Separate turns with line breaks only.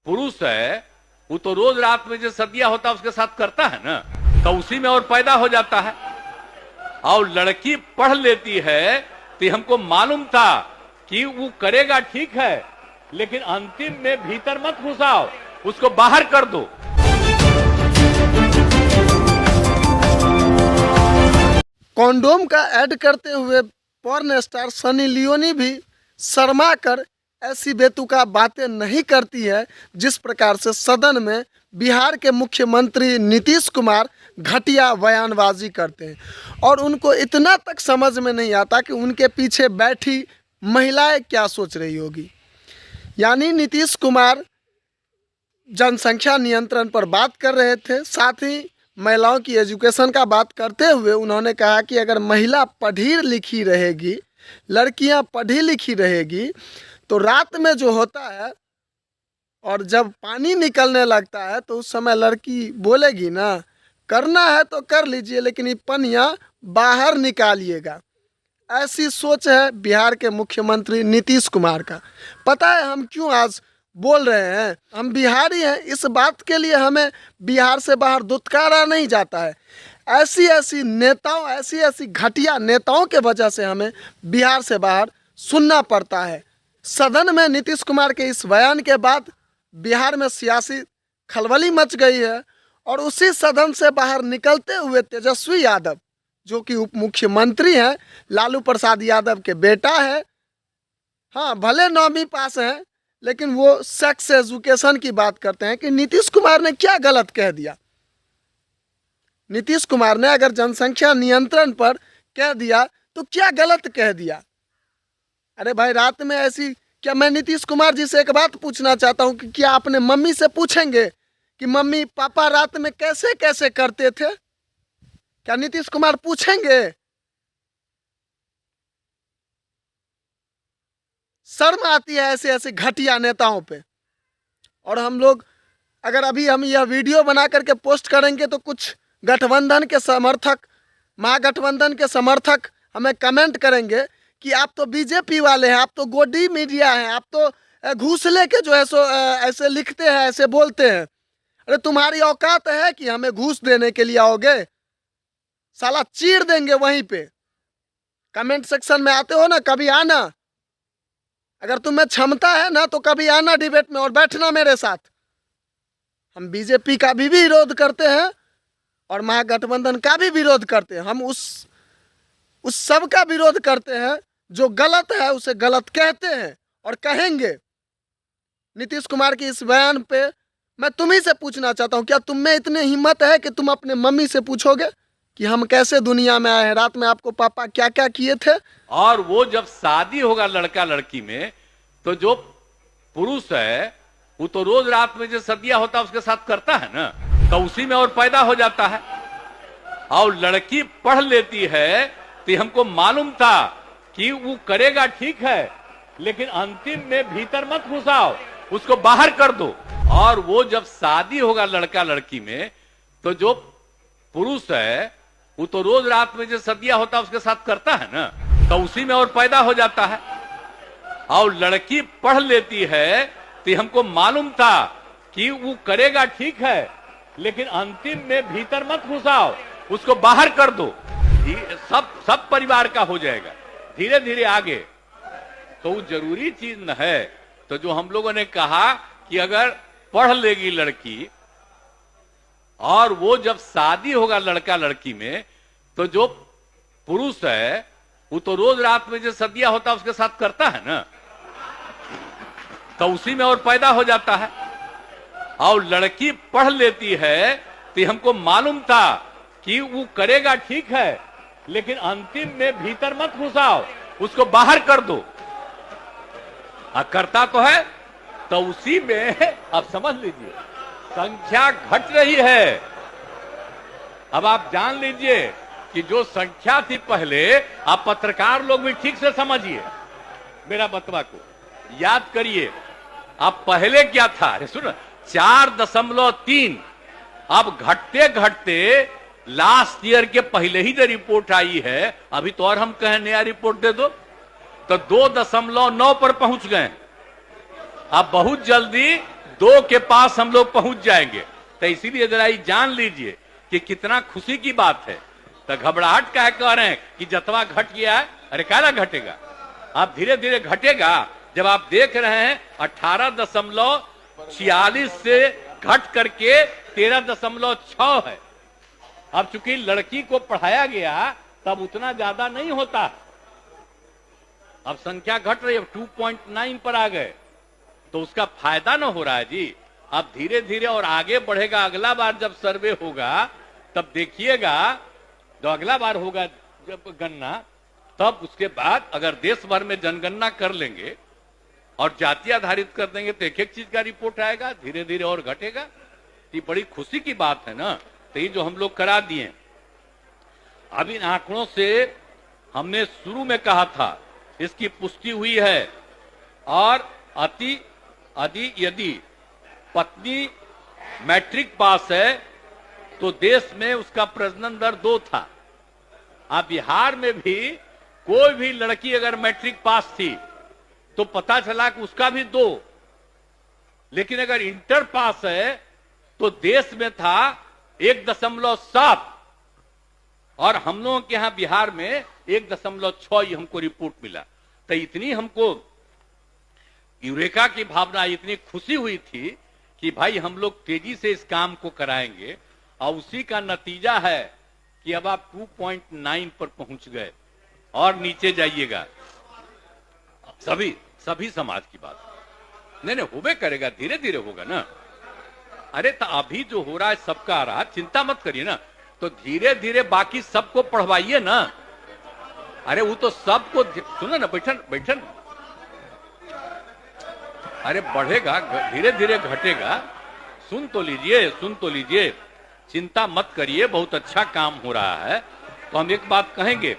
पुरुष है वो तो रोज रात में जो सदिया होता है उसके साथ करता है ना, तो उसी में और पैदा हो जाता है। और लड़की पढ़ लेती है तो हमको मालूम था कि वो करेगा ठीक है, लेकिन अंतिम में भीतर मत घुसाओ, उसको बाहर कर दो।
कॉन्डोम का ऐड करते हुए पॉर्न स्टार सनी लियोनी भी शर्मा कर ऐसी बेतुका बातें नहीं करती है जिस प्रकार से सदन में बिहार के मुख्यमंत्री नीतीश कुमार घटिया बयानबाजी करते हैं। और उनको इतना तक समझ में नहीं आता कि उनके पीछे बैठी महिलाएं क्या सोच रही होगी। यानी नीतीश कुमार जनसंख्या नियंत्रण पर बात कर रहे थे, साथ ही महिलाओं की एजुकेशन का बात करते हुए उन्होंने कहा कि अगर महिला पढ़ी लिखी रहेगी, लड़कियां पढ़ी लिखी रहेगी, तो रात में जो होता है और जब पानी निकलने लगता है तो उस समय लड़की बोलेगी ना, करना है तो कर लीजिए लेकिन ये पनिया बाहर निकालिएगा। ऐसी सोच है बिहार के मुख्यमंत्री नीतीश कुमार का। पता है हम क्यों आज बोल रहे हैं? हम बिहारी हैं, इस बात के लिए हमें बिहार से बाहर दुत्कारा नहीं जाता है। ऐसी ऐसी नेताओं, ऐसी ऐसी घटिया नेताओं के वजह से हमें बिहार से बाहर सुनना पड़ता है। सदन में नीतीश कुमार के इस बयान के बाद बिहार में सियासी खलबली मच गई है और उसी सदन से बाहर निकलते हुए तेजस्वी यादव, जो कि उप मुख्यमंत्री हैं, लालू प्रसाद यादव के बेटा है, हाँ भले 9वीं पास हैं, लेकिन वो सेक्स एजुकेशन की बात करते हैं कि नीतीश कुमार ने क्या गलत कह दिया। नीतीश कुमार ने अगर जनसंख्या नियंत्रण पर कह दिया तो क्या गलत कह दिया? अरे भाई, रात में ऐसी क्या, मैं नीतीश कुमार जी से एक बात पूछना चाहता हूँ कि क्या अपने मम्मी से पूछेंगे कि मम्मी पापा रात में कैसे कैसे करते थे? क्या नीतीश कुमार पूछेंगे? शर्म आती है ऐसे ऐसे घटिया नेताओं पे। और हम लोग अगर अभी हम यह वीडियो बना करके पोस्ट करेंगे तो कुछ गठबंधन के समर्थक, महागठबंधन के समर्थक हमें कमेंट करेंगे कि आप तो बीजेपी वाले हैं, आप तो गोदी मीडिया हैं, आप तो घूस लेके जो है सो ऐसे लिखते हैं, ऐसे बोलते हैं। अरे तुम्हारी औकात है कि हमें घूस देने के लिए आओगे? साला चीर देंगे वहीं पे। कमेंट सेक्शन में आते हो ना, कभी आना, अगर तुम्हें क्षमता है ना तो कभी आना डिबेट में और बैठना मेरे साथ। हम बीजेपी का भी विरोध करते हैं और महागठबंधन का भी विरोध करते हैं। हम उस सब का विरोध करते हैं जो गलत है उसे गलत कहते हैं और कहेंगे। नीतीश कुमार की इस बयान पे मैं तुम्ही से पूछना चाहता हूँ, क्या तुम में इतनी हिम्मत है कि तुम अपने मम्मी से पूछोगे कि हम कैसे दुनिया में आए हैं, रात में आपको पापा क्या क्या किए थे?
और वो जब शादी होगा लड़का लड़की में, तो जो पुरुष है वो तो रोज रात में जो सदिया होता है उसके साथ करता है ना, तो उसी में और पैदा हो जाता है। और लड़की पढ़ लेती है तो हमको मालूम था कि वो करेगा ठीक है, लेकिन अंतिम में भीतर मत घुसाओ, उसको बाहर कर दो। और वो जब शादी होगा लड़का लड़की में, तो जो पुरुष है वो तो रोज रात में जो सदिया होता है उसके साथ करता है ना, तो उसी में और पैदा हो जाता है। और लड़की पढ़ लेती है तो हमको मालूम था कि वो करेगा ठीक है, लेकिन अंतिम में भीतर मत घुसाओ, उसको बाहर कर दो। सब परिवार का हो जाएगा धीरे धीरे आगे। तो वो जरूरी चीज न है। तो जो हम लोगों ने कहा कि अगर पढ़ लेगी लड़की और वो जब शादी होगा लड़का लड़की में, तो जो पुरुष है वो तो रोज रात में जो सदिया होता है उसके साथ करता है ना, तो उसी में और पैदा हो जाता है। और लड़की पढ़ लेती है तो हमको मालूम था कि वो करेगा ठीक है, लेकिन अंतिम में भीतर मत घुसाओ, उसको बाहर कर दो। करता तो है, तो उसी में अब समझ लीजिए संख्या घट रही है। अब आप जान लीजिए कि जो संख्या थी पहले, आप पत्रकार लोग भी ठीक से समझिए मेरा बतवा को, याद करिए। अब पहले क्या था? अरे सुनो, 4.3। अब घटते घटते लास्ट ईयर के पहले ही जो रिपोर्ट आई है, अभी तो और हम कहें नया रिपोर्ट दे दो, तो 2.9 पर पहुंच गए। अब बहुत जल्दी 2 के पास हम लोग पहुंच जाएंगे। तो इसीलिए जरा ये जान लीजिए कि कितना खुशी की बात है। तो घबराहट का कह रहे हैं कि जतवा घट गया है, अरे काला घटेगा, आप धीरे धीरे घटेगा। जब आप देख रहे हैं 18.46 से घट करके 13.6 है। अब चूंकि लड़की को पढ़ाया गया तब उतना ज्यादा नहीं होता, अब संख्या घट रही है, 2.9 पर आ गए, तो उसका फायदा ना हो रहा है जी। अब धीरे धीरे और आगे बढ़ेगा। अगला बार जब सर्वे होगा तब देखिएगा, जो अगला बार होगा जब गणना, तब उसके बाद अगर देश भर में जनगणना कर लेंगे और जाति आधारित कर देंगे तो एक एक चीज का रिपोर्ट आएगा, धीरे धीरे और घटेगा। ये बड़ी खुशी की बात है ना। तो ये जो हम लोग करा दिए, अब इन आंकड़ों से हमने शुरू में कहा था, इसकी पुष्टि हुई है। और यदि पत्नी मैट्रिक पास है तो देश में उसका प्रजनन दर 2 था। अब बिहार में भी कोई भी लड़की अगर मैट्रिक पास थी तो पता चला कि उसका भी 2, लेकिन अगर इंटर पास है तो देश में था 1.7 और हम लोगों के यहां बिहार में 1.6 हमको रिपोर्ट मिला। तो इतनी हमको यूरेका की भावना, इतनी खुशी हुई थी कि भाई हम लोग तेजी से इस काम को कराएंगे। और उसी का नतीजा है कि अब आप 2.9 पर पहुंच गए और नीचे जाइएगा। सभी समाज की बात नहीं होबे करेगा, धीरे धीरे होगा ना। अरे तो अभी जो हो रहा है सबका आ रहा, चिंता मत करिए ना। तो धीरे धीरे बाकी सबको पढ़वाइए ना। अरे वो तो सबको सुनो ना, बैठन अरे बढ़ेगा, धीरे धीरे घटेगा। सुन तो लीजिए, चिंता मत करिए, बहुत अच्छा काम हो रहा है। तो हम एक बात कहेंगे